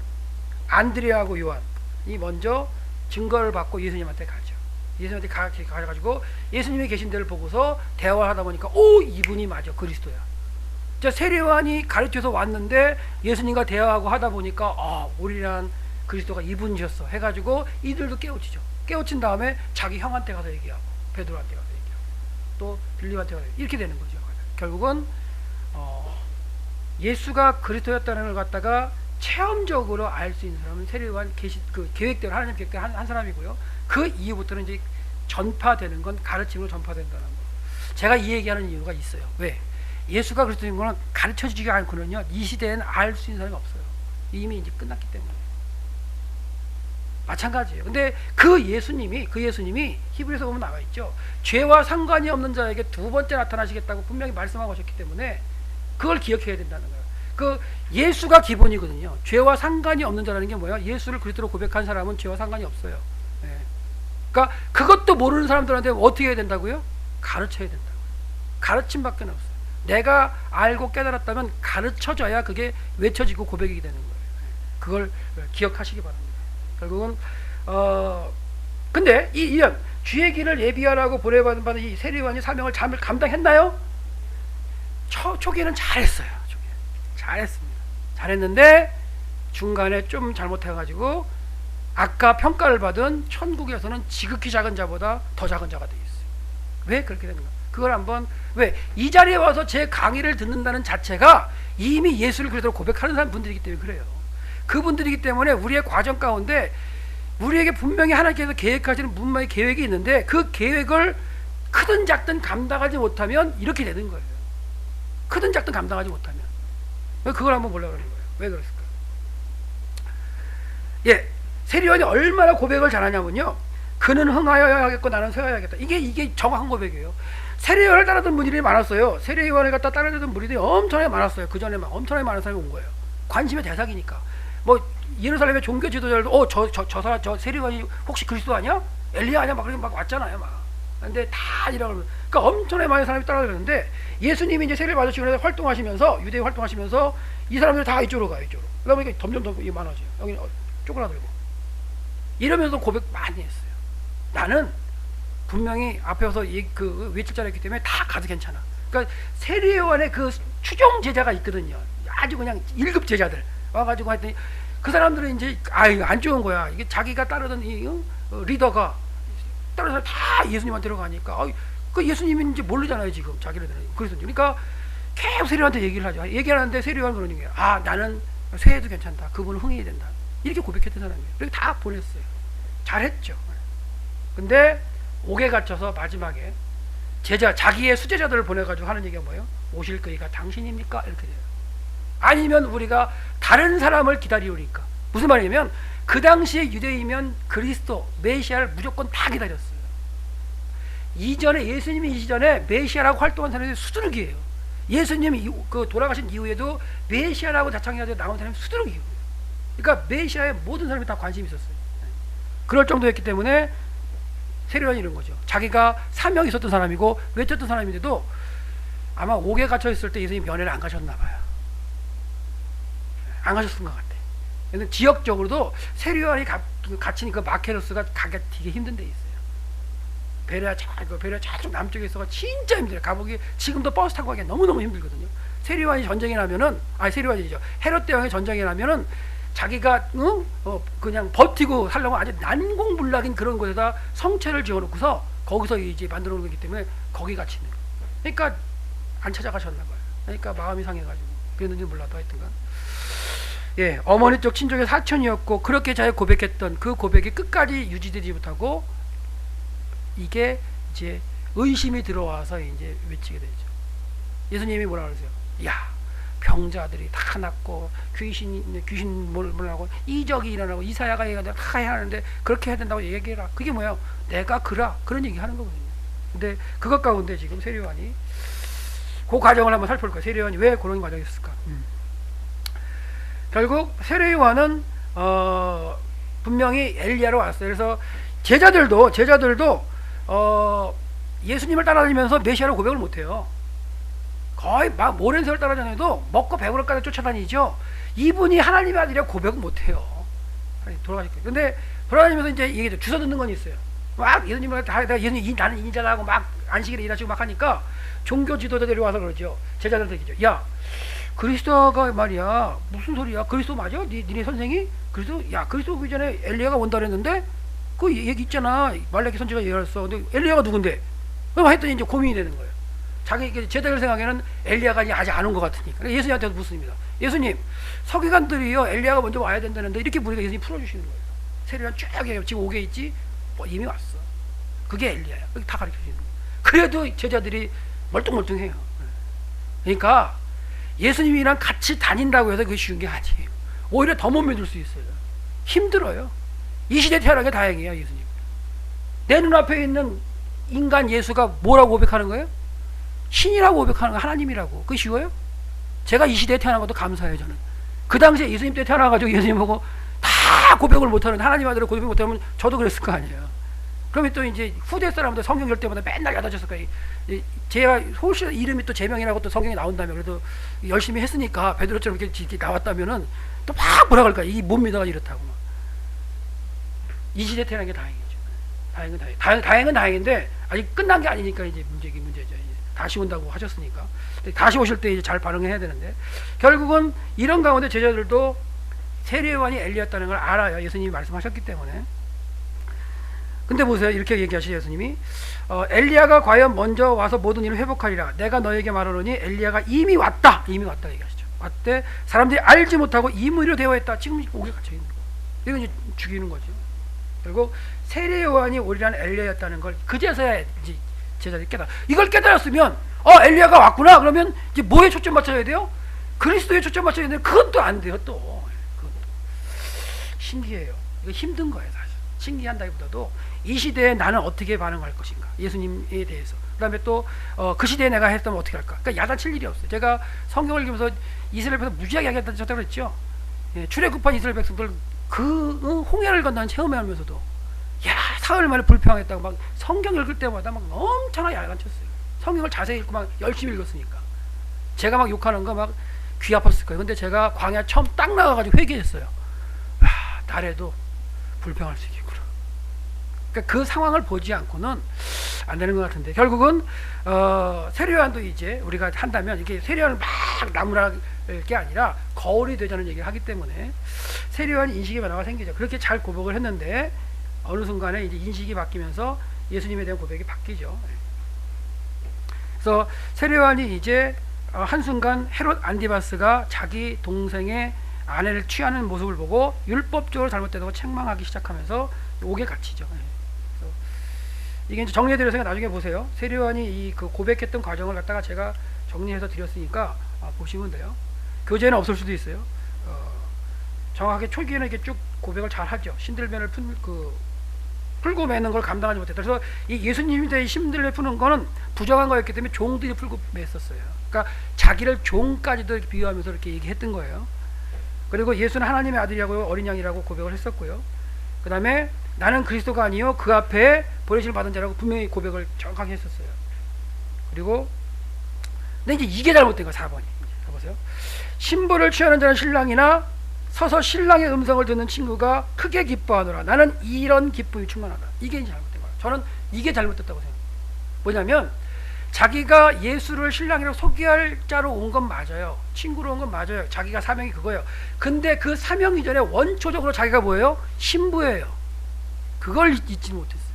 안드레하고 요한이 먼저 증거를 받고 예수님한테 가죠. 예수님한테 가가지고 예수님이 계신 데를 보고서 대화를 하다 보니까 이분이 맞아, 그리스도야. 세례 요한이 가르쳐서 왔는데 예수님과 대화하고 하다 보니까 우리란 그리스도가 이분이셨어 해가지고 이들도 깨우치죠. 깨우친 다음에 자기 형한테 가서 얘기하고 베드로한테 가서 얘기하고 또 빌립한테 가서 이렇게 되는 거죠. 결국은 예수가 그리스도였다는 걸 갖다가 체험적으로 알 수 있는 사람은 세례 요한 그 계획대로 하나님 계획대로 한 사람이고요. 그 이후부터는 이제 전파되는 건 가르침으로 전파된다는 거. 제가 이 얘기하는 이유가 있어요. 왜? 예수가 그리스도인 거는 가르쳐주지 않고는요, 이 시대에는 알 수 있는 사람이 없어요. 이미 이제 끝났기 때문에. 마찬가지예요. 근데 그 예수님이 히브리서 보면 나와 있죠. 죄와 상관이 없는 자에게 두 번째 나타나시겠다고 분명히 말씀하고 하셨기 때문에 그걸 기억해야 된다는 거예요. 그 예수가 기본이거든요. 죄와 상관이 없는 자라는 게 뭐야? 예수를 그리스도로 고백한 사람은 죄와 상관이 없어요. 네. 그러니까 그것도 모르는 사람들한테 어떻게 해야 된다고요? 가르쳐야 된다고요. 가르침밖에 없어요. 내가 알고 깨달았다면 가르쳐줘야 그게 외쳐지고 고백이 되는 거예요. 그걸 기억하시기 바랍니다. 결국은 근데 이런 주의 길을 예비하라고 보내받은 이 세례 요한이 사명을 잘 감당했나요? 초기에는 잘했어요. 잘했습니다. 잘했는데 중간에 좀 잘못해가지고 아까 평가를 받은 천국에서는 지극히 작은 자보다 더 작은 자가 되어 있어요. 왜 그렇게 되는가? 그걸 한번 이 자리에 와서 제 강의를 듣는다는 자체가 이미 예수를 그리스도로 고백하는 사람 분들이기 때문에 그래요. 그분들이기 때문에 우리의 과정 가운데 우리에게 분명히 하나님께서 계획하시는 분명히 계획이 있는데 그 계획을 크든 작든 감당하지 못하면 이렇게 되는 거예요. 크든 작든 감당하지 못하면. 그걸 한번 보려고 하는 거예요. 왜 그랬을까? 세례 요한이 얼마나 고백을 잘하냐면요. 그는 흥하여야 하겠고 나는 쇠하여야 하겠다. 이게 정확한 고백이에요. 세례 요한을 따르던 분들이 많았어요. 세례 요한을 갖다 따르던 무리들이 엄청나게 많았어요. 그 전에 엄청나게 많은 사람이 온 거예요. 관심의 대상이니까. 예루살렘의 종교 지도자들도 저 세례 요한이 혹시 그리스도 아니야? 엘리야 아니야? 막 왔잖아요. 근데 다 이러고 그러니까 엄청나게 많은 사람이 따라다녔는데 예수님이 이제 세례를 받으시고 나서 활동하시면서 유대에 활동하시면서 이 사람들이 다 이쪽으로 가요. 이쪽으로. 그러다 보니까 점점 더 많아져요. 여기 쪼그라들고 이러면서 고백 많이 했어요. 나는 분명히 앞에서 그 외칠 자를 했기 때문에 다 가도 괜찮아. 그러니까 세례 요한의 그 추종 제자가 있거든요. 아주 그냥 1급 제자들 와가지고 했더니 그 사람들은 이제 안 좋은 거야. 이게 자기가 따르던 이 리더가 다른 사람 다 예수님한테로 가니까 그 예수님인지 모르잖아요. 지금 자기네들은. 그러니까 계속 세례요한테 얘기를 하죠. 얘기하는데 세례요한 그러는 거예요. 나는 쇠해도 괜찮다. 그분은 흥해야 된다. 이렇게 고백했던 사람이에요. 그렇게 다 보냈어요. 잘했죠. 근데 옥에 갇혀서 마지막에 자기의 수제자들을 보내가지고 하는 얘기가 뭐예요? 오실 그이가 당신입니까? 이렇게 돼요. 아니면 우리가 다른 사람을 기다리오니까. 무슨 말이냐면 그 당시에 유대이면 그리스도 메시아를 무조건 다 기다렸어요. 이전에 예수님이 이전에 메시아라고 활동한 사람이 수두룩이에요. 예수님이 돌아가신 이후에도 메시아라고 자청해가지고 나온 사람이 수두룩이에요. 그러니까 메시아에 모든 사람이 다 관심이 있었어요. 그럴 정도였기 때문에 세례 요한이 이런 거죠. 자기가 사명이 있었던 사람이고 외쳤던 사람인데도 아마 옥에 갇혀 있을 때 예수님이 면회를 안 가셨나 봐요. 안 가셨던 것 같아. 근데 지역적으로도 세례 요한이 갇힌 그 마케로스가 가기가 되게 힘든 데 있어요. 베레아 저쪽 남쪽에 있어가 진짜 힘들어요. 가보기 지금도 버스 타고 가기 너무너무 힘들거든요. 세리완이 전쟁이 나면은 세리완이죠. 헤롯 대왕의 전쟁이 나면은 자기가 그냥 버티고 살려고 아주 난공불락인 그런 곳에다 성체를 지어놓고서 거기서 이제 만들어 놓은 거기 때문에 거기 같이 있는 거예요. 그러니까 안 찾아가셨나 봐요. 그러니까 마음이 상해가지고 그랬는지 몰라도 하여튼간 어머니 쪽 친족의 사촌이었고 그렇게 잘 고백했던 그 고백이 끝까지 유지되지 못하고 이게 이제 의심이 들어와서 이제 외치게 되죠. 예수님이 뭐라 그러세요? 야, 병자들이 다 낫고 귀신 몰라고 이적이 일어나고 이사야가 얘기하는데 다 해야 하는데 그렇게 해야 된다고 얘기해라. 그게 뭐예요? 내가 그라 그런 얘기 하는 거거든요. 근데 그것 가운데 지금 세례요한이 그 과정을 한번 살펴볼 거예요. 세례요한이 왜 그런 과정이 있었을까? 결국 세례요한은 분명히 엘리야로 왔어요. 그래서 제자들도 예수님을 따라다니면서 메시아를 고백을 못해요. 거의 막 오랜 세월 따라다녀도 먹고 배부를까지 쫓아다니죠. 이분이 하나님의 아들이라고 고백은 못해요. 돌아가실 거예요. 근데 돌아다니면서 이제 얘기죠. 주워 듣는 건 있어요. 막 예수님을 예수님 나는 인자다 하고 막 안식일에 일하시고 막 하니까 종교 지도자들이 와서 그러죠. 제자들한테 얘기죠. 야, 그리스도가 말이야 무슨 소리야? 그리스도 맞아? 니네 선생이? 그리스도 오기 전에 엘리야가 온다 그랬는데 그 얘기 있잖아. 말라기 선지가 얘기했어. 근데 엘리야가 누군데? 그럼 했더니 이제 고민이 되는 거예요. 자기 제자들 생각에는 엘리야가 아직 안 온 것 같으니까 예수님한테도 묻습니다. 예수님, 서기관들이요 엘리야가 먼저 와야 된다는데 이렇게 보니까 예수님 풀어주시는 거예요. 세례요한 쭉 얘기해요. 지금 오게 있지? 이미 왔어. 그게 엘리야야. 다 가르쳐 주시는 거예요. 그래도 제자들이 멀뚱멀뚱해요. 그러니까 예수님이랑 같이 다닌다고 해서 그게 쉬운 게 아니에요. 오히려 더 못 믿을 수 있어요. 힘들어요. 이 시대에 태어난 게 다행이에요. 예수님. 내 눈앞에 있는 인간 예수가 뭐라고 고백하는 거예요? 신이라고 고백하는 거, 하나님이라고. 그게 쉬워요? 제가 이 시대에 태어난 것도 감사해요. 저는 그 당시에 예수님 때 태어나가지고 예수님 보고 다 고백을 못하는 하나님 아들을 고백 못하면 저도 그랬을 거 아니에요. 그러면 또 이제 후대 사람들 성경 열 때마다 맨날 야단쳤을 거예요. 제가 혹시 이름이 또 제명이라고 또 성경에 나온다면 그래도 열심히 했으니까 베드로처럼 이렇게 나왔다면은 또 막 뭐라 그럴까? 이 못 믿어가 이렇다고 막. 이 시대에 태어난 게 다행이죠. 다행은 다행인데 아직 끝난 게 아니니까 이제 문제죠. 이제 다시 온다고 하셨으니까 다시 오실 때 이제 잘 반응해야 되는데 결국은 이런 가운데 제자들도 세례요한이 엘리야였다는 걸 알아요. 예수님이 말씀하셨기 때문에. 근데 보세요. 이렇게 얘기하시죠. 예수님이 엘리야가 과연 먼저 와서 모든 일을 회복하리라. 내가 너에게 말하노니 엘리야가 이미 왔다 얘기하시죠. 왔대. 사람들이 알지 못하고 임의로 대화했다. 지금 옥에 갇혀 있는 거. 이거 이제 죽이는 거죠. 결국 세례요한이 오리란 엘리야였다는 걸 그제서야 이제 제자들이 이걸 깨달았으면 엘리야가 왔구나. 그러면 이제 뭐에 초점 맞춰야 돼요? 그리스도에 초점 맞춰야 되는데 그건 또 안 돼요. 또 신기해요. 이거 힘든 거예요. 사실 신기한다기보다도 이 시대에 나는 어떻게 반응할 것인가, 예수님에 대해서. 그 다음에 또 그 시대에 내가 했다면 어떻게 할까. 그러니까 야단칠 일이 없어요. 제가 성경을 읽으면서 이스라엘 백성 무지하게 야단쳤다고 그랬죠. 출애굽한 이스라엘 백성들 그 홍해를 건너는 체험을 하면서도 사흘 만에 불평했다고 막 성경 읽을 때마다 막 엄청나게 야단쳤어요. 성경을 자세히 읽고 막 열심히 읽었으니까. 제가 막 욕하는 거 막 귀 아팠을 거예요. 근데 제가 광야 처음 딱 나가가지고 회개했어요. 나래도 불평할 수 있겠구나. 그러니까 그 상황을 보지 않고는 안 되는 것 같은데 결국은 세례요한도 이제 우리가 한다면 이게 세례요한을 막 나무랄 게 아니라 거울이 되자는 얘기를 하기 때문에 세례요한 인식의 변화가 생기죠. 그렇게 잘 고백을 했는데 어느 순간에 이제 인식이 바뀌면서 예수님에 대한 고백이 바뀌죠. 그래서 세례요한이 이제 한순간 헤롯 안디바스가 자기 동생의 아내를 취하는 모습을 보고 율법적으로 잘못되다고 책망하기 시작하면서 옥에 갇히죠. 그래서 이게 이제 정리해드려서 나중에 보세요. 세례요한이 이 그 고백했던 과정을 갖다가 제가 정리해서 드렸으니까 보시면 돼요. 교재는 없을 수도 있어요. 정확하게 초기에는 이렇게 쭉 고백을 잘 하죠. 신들변을 풀고 매는 걸 감당하지 못했다. 그래서 이 예수님에 대해 신들을 푸는 거는 부정한 거였기 때문에 종들이 풀고 맸었어요. 그러니까 자기를 종까지도 비유하면서 이렇게 얘기했던 거예요. 그리고 예수는 하나님의 아들이라고 어린 양이라고 고백을 했었고요. 그 다음에 나는 그리스도가 아니요 그 앞에 버리심을 받은 자라고 분명히 고백을 정확하게 했었어요. 그리고 근데 이제 이게 잘못된 거예요. 4번이. 보세요. 신부를 취하는 자는 신랑이나 서서 신랑의 음성을 듣는 친구가 크게 기뻐하노라. 나는 이런 기쁨이 충만하다. 이게 이제 잘못된 거예요. 저는 이게 잘못됐다고 생각해요. 뭐냐면 자기가 예수를 신랑이라고 소개할 자로 온 건 맞아요. 친구로 온 건 맞아요. 자기가 사명이 그거예요. 근데 그 사명 이전에 원초적으로 자기가 뭐예요? 신부예요. 그걸 잊지 못했어요.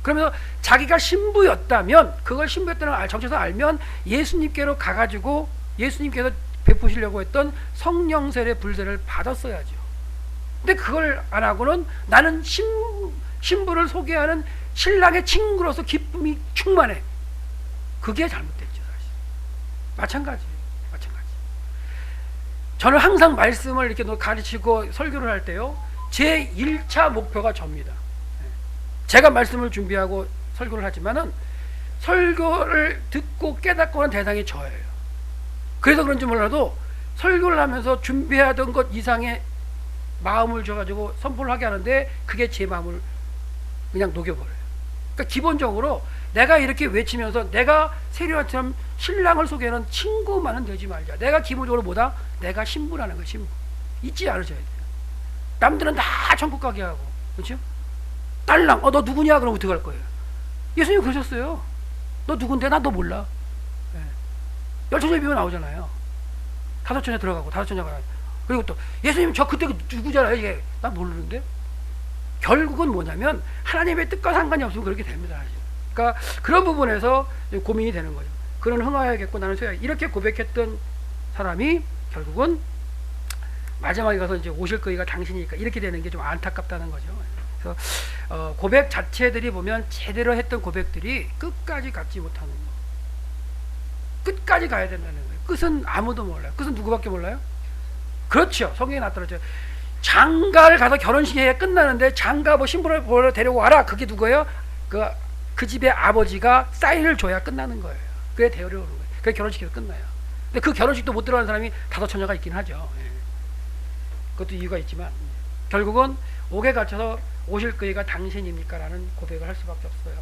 그러면서 자기가 신부였다면, 그걸 신부였다는 걸 정체에서 알면 예수님께로 가가지고 예수님께서 베푸시려고 했던 성령 세례 불세를 받았어야죠. 근데 그걸 안 하고는 나는 신부를 소개하는 신랑의 친구로서 기쁨이 충만해. 그게 잘못됐죠, 사실. 마찬가지예요. 마찬가지. 저는 항상 말씀을 이렇게 가르치고 설교를 할 때요, 제 1차 목표가 접니다. 제가 말씀을 준비하고 설교를 하지만은 설교를 듣고 깨닫고 하는 대상이 저예요. 그래서 그런지 몰라도 설교를 하면서 준비하던 것 이상의 마음을 줘가지고 선포를 하게 하는데 그게 제 마음을 그냥 녹여버려요. 그러니까 기본적으로 내가 이렇게 외치면서 내가 세례요한처럼 신랑을 소개하는 친구만은 되지 말자. 내가 기본적으로 뭐다? 내가 신부라는 거야, 신부. 잊지 않으셔야 돼요. 남들은 다 천국 가게 하고, 그렇죠? 딸랑, 너 누구냐? 그럼 어떻게 할 거예요? 예수님 그러셨어요. 너 누군데? 나 너 몰라. 네. 열처녀 비유 나오잖아요. 다섯 처녀 들어가고, 다섯 처녀가. 그리고 또, 예수님 저 그때 누구잖아요. 이게. 나 모르는데? 결국은 뭐냐면, 하나님의 뜻과 상관이 없으면 그렇게 됩니다. 그러니까 그런 부분에서 고민이 되는 거죠. 그는 흥하여야겠고 나는 쇠야. 이렇게 고백했던 사람이 결국은 마지막에 가서 이제 오실 거이가 당신이니까 이렇게 되는 게 좀 안타깝다는 거죠. 그래서 고백 자체들이 보면 제대로 했던 고백들이 끝까지 갖지 못하는 거. 끝까지 가야 된다는 거예요. 끝은 아무도 몰라요. 끝은 누구밖에 몰라요? 그렇죠. 성경에 나타났죠. 장가를 가서 결혼식이 끝나는데 장가 뭐 신부를 보러 데리고 와라. 그게 누구예요? 그 집의 아버지가 사인을 줘야 끝나는 거예요. 그게 데려오는 거예요. 그게 결혼식에서 끝나요. 근데 그 결혼식도 못 들어가는 사람이 다섯 처녀가 있긴 하죠. 예. 그것도 이유가 있지만 결국은 옥에 갇혀서 오실 그이가 당신입니까? 라는 고백을 할 수밖에 없어요.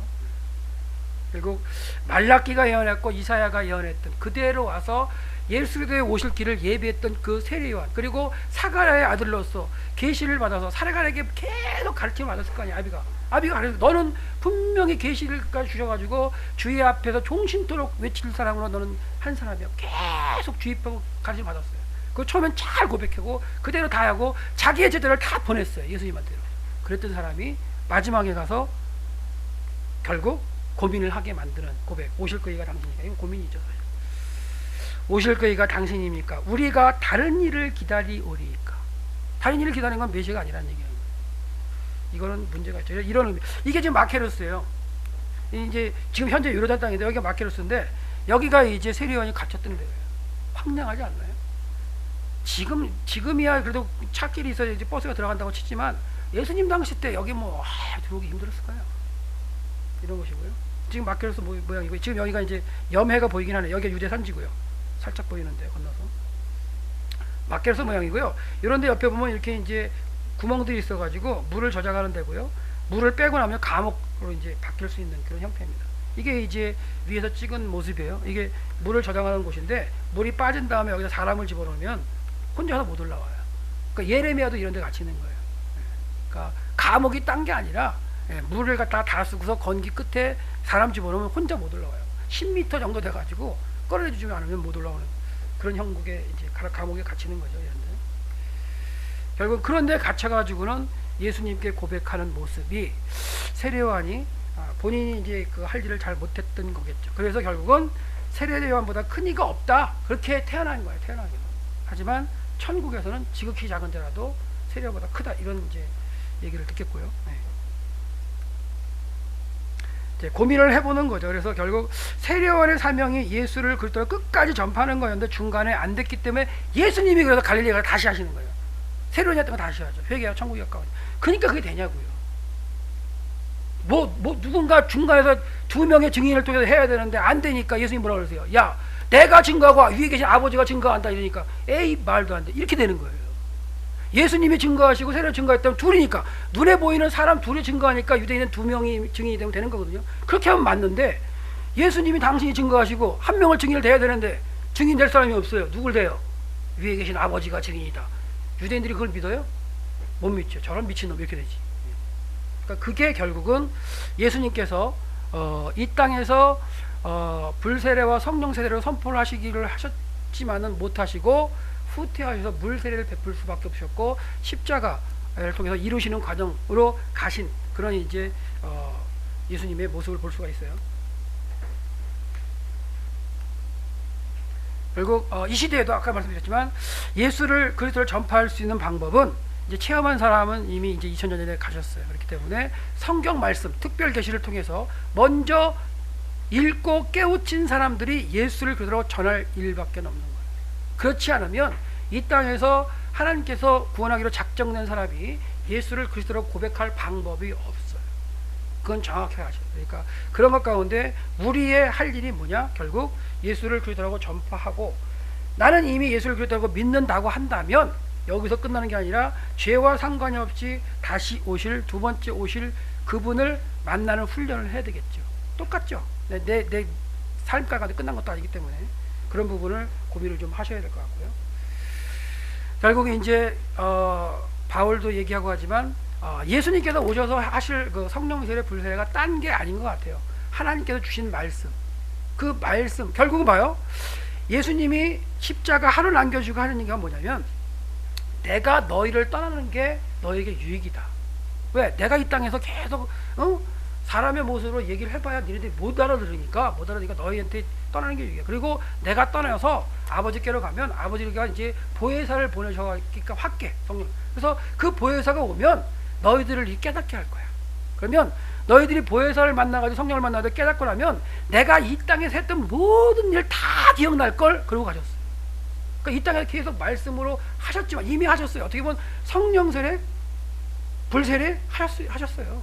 결국 말라기가 예언했고 이사야가 예언했던 그대로 와서 예수 그리스도의 오실 길을 예비했던 그 세례요한, 그리고 사가랴의 아들로서 계시를 받아서 사가랴에게 계속 가르침을 받았을 거 아니야. 아비가 그래서 너는 분명히 계시를까지 주셔가지고 주의 앞에서 종신토록 외칠 사람으로 너는 한 사람이야. 계속 주의 앞에 가르침 받았어요. 그 처음엔 잘 고백하고 그대로 다 하고 자기의 제자를 다 보냈어요. 예수님한테로. 그랬던 사람이 마지막에 가서 결국 고민을 하게 만드는 고백. 오실 거이가 당신이니까. 이건 고민이죠. 사실. 오실 거이가 당신입니까? 우리가 다른 일을 기다리오리까? 다른 일을 기다리는 건 메시아가 아니라는 얘기예요. 이거는 문제가 있죠. 이런 의미. 이게 지금 마케로스예요. 이제 지금 현재 유다산 땅인데 여기가 마케로스인데 여기가 이제 세례요한이 갇혔던 데예요. 황량하지 않나요? 지금이야 그래도 차길이 있어야 이제 버스가 들어간다고 치지만 예수님 당시 때 여기 들어오기 힘들었을 거예요. 이런 것이고요. 지금 마케로스 모양이고 지금 여기가 이제 염해가 보이긴 하네. 여기가 유대 산지고요. 살짝 보이는데 건너서 마케로스 모양이고요. 이런데 옆에 보면 이렇게 이제 구멍들이 있어가지고 물을 저장하는 데고요. 물을 빼고 나면 감옥으로 이제 바뀔 수 있는 그런 형태입니다. 이게 이제 위에서 찍은 모습이에요. 이게 물을 저장하는 곳인데 물이 빠진 다음에 여기다 사람을 집어넣으면 혼자서 못 올라와요. 그러니까 예레미야도 이런 데 갇히는 거예요. 그러니까 감옥이 딴 게 아니라 물을 갖다 다 쓰고서 건기 끝에 사람 집어넣으면 혼자 못 올라와요. 10m 정도 돼가지고 끌어내주지 않으면 못 올라오는 그런 형국에 이제 감옥에 갇히는 거죠. 이런데. 결국 그런데 갇혀가지고는 예수님께 고백하는 모습이 세례요한이 본인이 이제 그 할 일을 잘 못했던 거겠죠. 그래서 결국은 세례요한보다 큰 이가 없다. 그렇게 태어난 거예요. 태어나기로. 하지만 천국에서는 지극히 작은 데라도 세례요한보다 크다. 이런 이제 얘기를 듣겠고요. 네. 이제 고민을 해보는 거죠. 그래서 결국 세례요한의 사명이 예수를 그리스도로 끝까지 전파하는 거였는데 중간에 안 됐기 때문에 예수님이 그래서 갈릴리에 가서 다시 하시는 거예요. 세례요한이 했던 거 다시 하죠. 회개하고 천국에 가까워요. 그러니까 그게 되냐고요. 누군가 중간에서 두 명의 증인을 통해서 해야 되는데 안 되니까 예수님 뭐라고 그러세요? 야, 내가 증거하고 위에 계신 아버지가 증거한다 이러니까 에이 말도 안 돼. 이렇게 되는 거예요. 예수님이 증거하시고 세례 증거했다면 둘이니까 눈에 보이는 사람 둘이 증거하니까 유대인은 두 명이 증인이 되면 되는 거거든요. 그렇게 하면 맞는데 예수님이 당신이 증거하시고 한 명을 증인을 대야 되는데 증인 될 사람이 없어요. 누굴 대요? 위에 계신 아버지가 증인이다. 유대인들이 그걸 믿어요? 못 믿죠. 저런 미친놈 이렇게 되지. 그러니까 그게 결국은 예수님께서 이 땅에서 불세례와 성령 세례를 선포하시기를 하셨지만은 못하시고 후퇴하셔서 물 세례를 베풀 수밖에 없었고 십자가를 통해서 이루시는 과정으로 가신 그런 이제 예수님의 모습을 볼 수가 있어요. 결국 이 시대에도 아까 말씀드렸지만 예수를 그리스도를 전파할 수 있는 방법은 이제 체험한 사람은 이미 이제 2000년 전에 가셨어요. 그렇기 때문에 성경 말씀 특별 계시를 통해서 먼저 읽고 깨우친 사람들이 예수를 그대로 전할 일밖에 없는 거예요. 그렇지 않으면 이 땅에서 하나님께서 구원하기로 작정된 사람이 예수를 그리스도로 고백할 방법이 없어요. 그건 정확히 하셔요. 그러니까 그런 것 가운데 우리의 할 일이 뭐냐? 결국 예수를 그리스도라고 전파하고, 나는 이미 예수를 그리스도라고 믿는다고 한다면 여기서 끝나는 게 아니라 죄와 상관이 없이 다시 오실, 두 번째 오실 그분을 만나는 훈련을 해야 되겠죠. 똑같죠. 내 삶과 끝난 것도 아니기 때문에 그런 부분을 고민을 좀 하셔야 될 것 같고요. 결국 이제 바울도 얘기하고 하지만 예수님께서 오셔서 하실 그 성령 세례 불세례가 딴 게 아닌 것 같아요. 하나님께서 주신 말씀, 그 말씀 결국은 봐요. 예수님이 십자가 하루 남겨주고 하는 얘기가 뭐냐면, 내가 너희를 떠나는 게 너에게 유익이다. 왜? 내가 이 땅에서 계속 사람의 모습으로 얘기를 해봐야 니네들이 못 알아들으니까 너희한테 떠나는 게 유익이야. 그리고 내가 떠나서 아버지께로 가면 아버지가 이제 보혜사를 보내셔가니까 확게 성령. 그래서 그 보혜사가 오면 너희들을 깨닫게 할 거야. 그러면 너희들이 보혜사를 만나가지고 성령을 만나서 깨닫고 나면 내가 이 땅에서 했던 모든 일 다 기억날 걸 그러고 가셨어요. 그러니까 이 땅에서 계속 말씀으로 하셨지만 이미 하셨어요. 어떻게 보면 성령 세례, 불세례 하셨어요.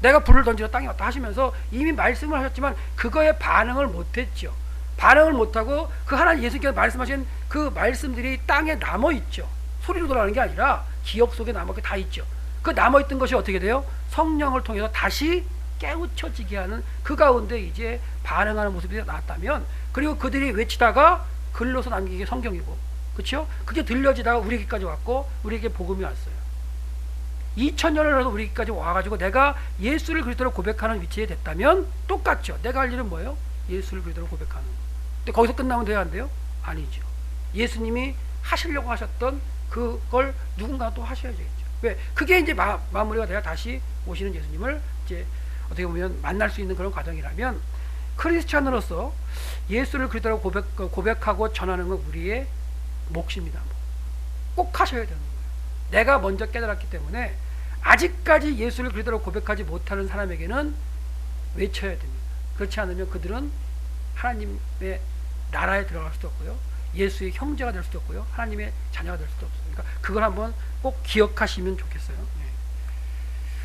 내가 불을 던지러 땅에 왔다 하시면서 이미 말씀을 하셨지만 그거에 반응을 못했죠. 반응을 못하고 그 하나님 예수님께서 말씀하신 그 말씀들이 땅에 남아있죠. 소리로 돌아가는 게 아니라 기억 속에 남아있고 다 있죠. 그 남아있던 것이 어떻게 돼요? 성령을 통해서 다시 깨우쳐지게 하는 그 가운데 이제 반응하는 모습이 나왔다면, 그리고 그들이 외치다가 글로서 남기게 성경이고, 그렇죠? 그게 들려지다가 우리에게까지 왔고 우리에게 복음이 왔어요. 2000년을 해서 우리까지 와가지고 내가 예수를 그리스도로 고백하는 위치에 됐다면 똑같죠. 내가 할 일은 뭐예요? 예수를 그리스도로 고백하는 거. 근데 거기서 끝나면 돼야 안 돼요? 아니죠. 예수님이 하시려고 하셨던 그걸 누군가 또 하셔야 되겠죠. 왜? 그게 이제 마무리가 돼야 다시 오시는 예수님을 이제 어떻게 보면 만날 수 있는 그런 과정이라면, 크리스찬으로서 예수를 그리스도로 고백하고 전하는 건 우리의 몫입니다. 꼭 하셔야 되는 거예요. 내가 먼저 깨달았기 때문에 아직까지 예수를 그리스도로 고백하지 못하는 사람에게는 외쳐야 됩니다. 그렇지 않으면 그들은 하나님의 나라에 들어갈 수도 없고요, 예수의 형제가 될 수도 없고요, 하나님의 자녀가 될 수도 없어요. 그러니까 그걸 한번 꼭 기억하시면 좋겠습니다.